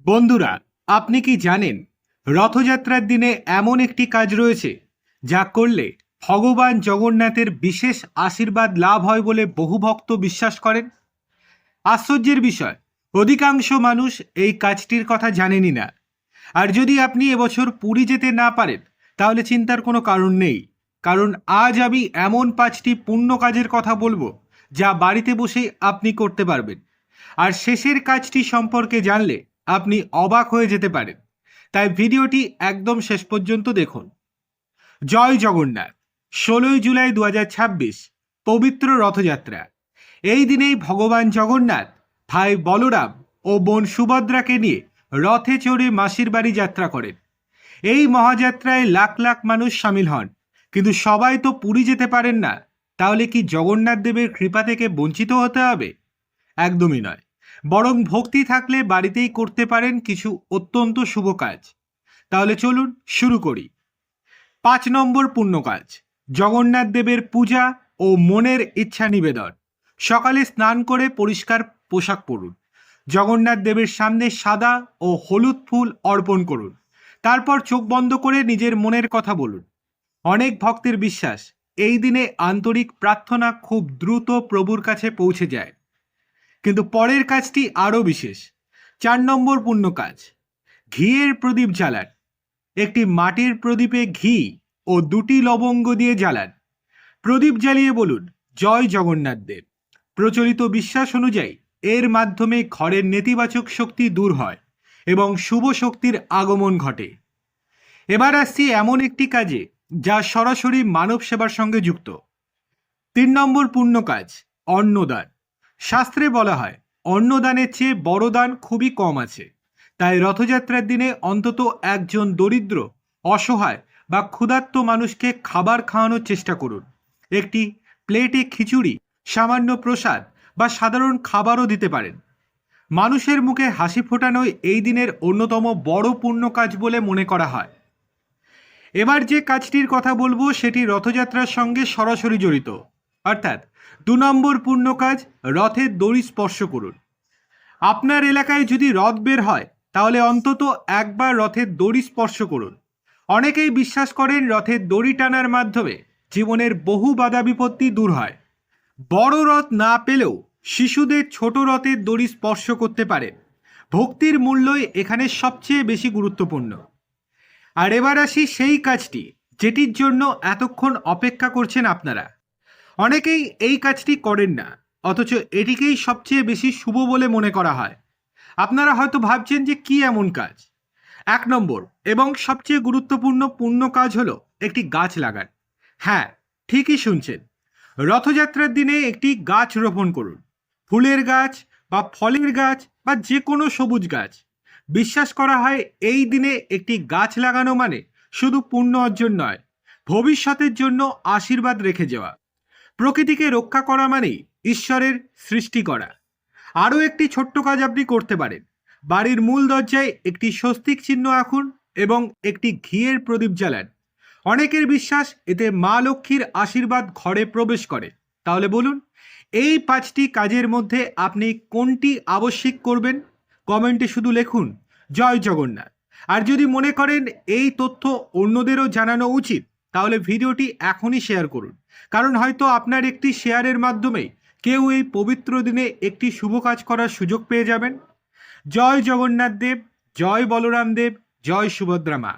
বন্ধুরা, আপনি কি জানেন রথযাত্রার দিনে এমন একটি কাজ রয়েছে যা করলে ভগবান জগন্নাথের বিশেষ আশীর্বাদ লাভ হয় বলে বহু ভক্ত বিশ্বাস করেন? আশ্চর্যের বিষয়, অধিকাংশ মানুষ এই কাজটির কথা জানেনই না। আর যদি আপনি এবছর পুরী যেতে না পারেন, তাহলে চিন্তার কোনো কারণ নেই, কারণ আজ আমি এমন 5টি পুণ্য কাজের কথা বলবো যা বাড়িতে বসেই আপনি করতে পারবেন। আর শেষের কাজটি সম্পর্কে জানলে আপনি অবাক হয়ে যেতে পারেন। তাই ভিডিওটি একদম শেষ পর্যন্ত দেখুন। জয় জগন্নাথ। 16ই জুলাই 2026 পবিত্র রথযাত্রা। এই দিনেই ভগবান জগন্নাথ ভাই বলরাম ও বোন সুভদ্রাকে নিয়ে রথে চড়ে মাসির বাড়ি যাত্রা করেন। এই মহাযাত্রায় লাখ লাখ মানুষ সামিল হন, কিন্তু সবাই তো পুরী যেতে পারেন না। তাহলে কি জগন্নাথ দেবের কৃপা থেকে বঞ্চিত হতে হবে? একদমই নয়, বরং ভক্তি থাকলে বাড়িতেই করতে পারেন কিছু অত্যন্ত শুভ কাজ। তাহলে চলুন শুরু করি। 5 নম্বর পুণ্য কাজ, জগন্নাথ দেবের পূজা ও মনের ইচ্ছা নিবেদন। সকালে স্নান করে পরিষ্কার পোশাক পরুন। জগন্নাথ দেবের সামনে সাদা ও হলুদ ফুল অর্পণ করুন। তারপর চোখ বন্ধ করে নিজের মনের কথা বলুন। অনেক ভক্তের বিশ্বাস, এই দিনে আন্তরিক প্রার্থনা খুব দ্রুত প্রভুর কাছে পৌঁছে যায়। কিন্তু পরের কাজটি আরও বিশেষ। 4 নম্বর পুণ্য কাজ, ঘিয়ের প্রদীপ জ্বালান। একটি মাটির প্রদীপে ঘি ও 2টি লবঙ্গ দিয়ে জ্বালান। প্রদীপ জ্বালিয়ে বলুন, জয় জগন্নাথ দেব। প্রচলিত বিশ্বাস অনুযায়ী এর মাধ্যমে ঘরের নেতিবাচক শক্তি দূর হয় এবং শুভ শক্তির আগমন ঘটে। এবার আসছি এমন একটি কাজে যা সরাসরি মানব সেবার সঙ্গে যুক্ত। 3 নম্বর পুণ্য কাজ, অন্নদান। শাস্ত্রে বলা হয় অন্নদানের চেয়ে বড় দান খুবই কম আছে। তাই রথযাত্রার দিনে অন্তত একজন দরিদ্র, অসহায় বা ক্ষুধার্ত মানুষকে খাবার খাওয়ানোর চেষ্টা করুন। একটি প্লেটে খিচুড়ি, সামান্য প্রসাদ বা সাধারণ খাবারও দিতে পারেন। মানুষের মুখে হাসি ফোটানোই এই দিনের অন্যতম বড় পুণ্য কাজ বলে মনে করা হয়। এবার যে কাজটির কথা বলবো সেটি রথযাত্রার সঙ্গে সরাসরি জড়িত, অর্থাৎ 2 নম্বর পুণ্য কাজ, রথের দড়ি স্পর্শ করুন। আপনার এলাকায় যদি রথ বের হয়, তাহলে অন্তত একবার রথের দড়ি স্পর্শ করুন। অনেকেই বিশ্বাস করেন রথের দড়ি টানার মাধ্যমে জীবনের বহু বাধা বিপত্তি দূর হয়। বড় রথ না পেলেও শিশুদের ছোট রথের দড়ি স্পর্শ করতে পারেন। ভক্তির মূল্যই এখানে সবচেয়ে বেশি গুরুত্বপূর্ণ। আর এবার আসি সেই কাজটি যেটির জন্য এতক্ষণ অপেক্ষা করছেন আপনারা। অনেকেই এই কাজটি করেন না, অথচ এটিকেই সবচেয়ে বেশি শুভ বলে মনে করা হয়। আপনারা হয়তো ভাবছেন যে কি এমন কাজ। 1 নম্বর এবং সবচেয়ে গুরুত্বপূর্ণ পুণ্য কাজ হলো একটি গাছ লাগান। হ্যাঁ, ঠিকই শুনছেন। রথযাত্রার দিনে একটি গাছ রোপণ করুন। ফুলের গাছ বা ফলের গাছ বা যে কোনো সবুজ গাছ। বিশ্বাস করা হয় এই দিনে একটি গাছ লাগানো মানে শুধু পুণ্য অর্জন নয়, ভবিষ্যতের জন্য আশীর্বাদ রেখে যাওয়া। প্রকৃতিকে রক্ষা করা মানেই ঈশ্বরের সৃষ্টি করা। আরও একটি ছোট্ট কাজ আপনি করতে পারেন। বাড়ির মূল দরজায় একটি স্বস্তিক চিহ্ন আঁকুন এবং একটি ঘিয়ের প্রদীপ জ্বালান। অনেকের বিশ্বাস এতে মা লক্ষ্মীর আশীর্বাদ ঘরে প্রবেশ করে। তাহলে বলুন, এই 5টি কাজের মধ্যে আপনি কোনটি আবশ্যিক করবেন? কমেন্টে শুধু লিখুন জয় জগন্নাথ। আর যদি মনে করেন এই তথ্য অন্যদেরও জানানো উচিত, তাহলে ভিডিওটি এখনই শেয়ার করুন, কারণ হয়তো আপনার একটি শেয়ারের মাধ্যমে কেউ এই পবিত্র দিনে একটি শুভ কাজ করার সুযোগ পেয়ে যাবেন। জয় জগন্নাথ দেব, জয় বলরাম দেব, জয় সুভদ্রা মা।